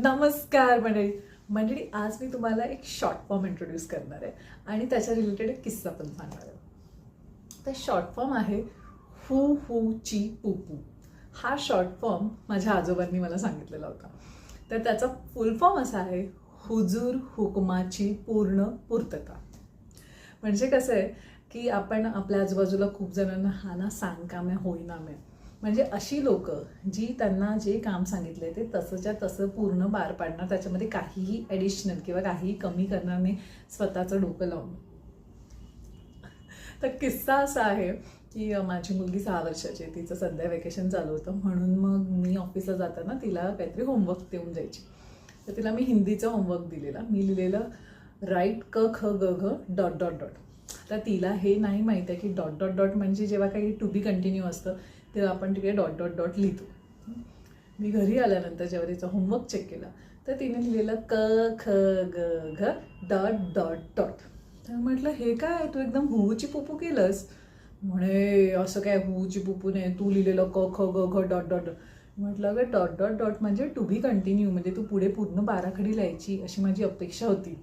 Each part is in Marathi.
नमस्कार मंडळी, आज मी तुम्हाला एक शॉर्ट फॉर्म इंट्रोड्यूस करणार आहे आणि त्याच्या रिलेटेड एक किस्सा पण सांगणार आहे. तर शॉर्ट फॉर्म आहे हू हू ची पुपू. हा शॉर्ट फॉर्म माझ्या आजोबांनी मला सांगितलेला होता. तर त्याचा फुल फॉर्म असा आहे हुजूर हुकुमाची पूर्ण पूर्तता. म्हणजे कसं आहे की आपण आपल्या आजूबाजूला खूप जणांना हा ना सांगकाम्या होईनामे, म्हणजे अशी लोक जी त्यांना जे काम सांगितले ते तसंच्या तसं पूर्ण पार पाडणार, त्याच्यामध्ये काहीही ॲडिशनल किंवा काहीही कमी करणार नाही, स्वतःचं डोकं लावून. तर किस्सा असा आहे की माझी मुलगी 6 वर्षाची आहे, तिचं सध्या वेकेशन चालू होतं, म्हणून मग मी ऑफिसला जाताना तिला काहीतरी होमवर्क देऊन जायची. तर तिला मी हिंदीचं होमवर्क दिलेला. मी लिहिलेलं राईट क ख ग घ डॉट डॉट डॉट. तर तिला हे नाही माहीत आहे की डॉट डॉट डॉट म्हणजे जेव्हा काही टू बी कंटिन्यू असतं तेव्हा आपण तिकडे डॉट डॉट डॉट लिहितो. मी घरी आल्यानंतर जेव्हा तिचा होमवर्क चेक केला तर तिने लिहिलेलं क ख ग घ डॉट डॉट डॉट. तर म्हटलं हे काय, तू एकदम हुची पुपू केलंस. म्हणे असं काय हुची पुपू नाही, तू लिहिलेलं क ख ग घ डॉट डॉट. म्हटलं अगं डॉट डॉट डॉट म्हणजे टू बी कंटिन्यू, म्हणजे तू पुढे पूर्ण बाराखडी लिहायची अशी माझी अपेक्षा होती.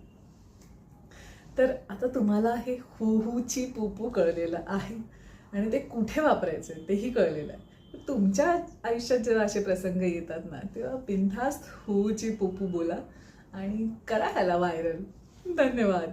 तर आता तुम्हाला हे हू हूची पुपू कळलेलं आहे आणि ते कुठे वापरायचं तेही कळलेलं आहे. तुमच्या आयुष्यात जेव्हा असे प्रसंग येतात ना, तेव्हा बिनधास्त हूची पुपू बोला आणि करा ह्याला व्हायरल. धन्यवाद.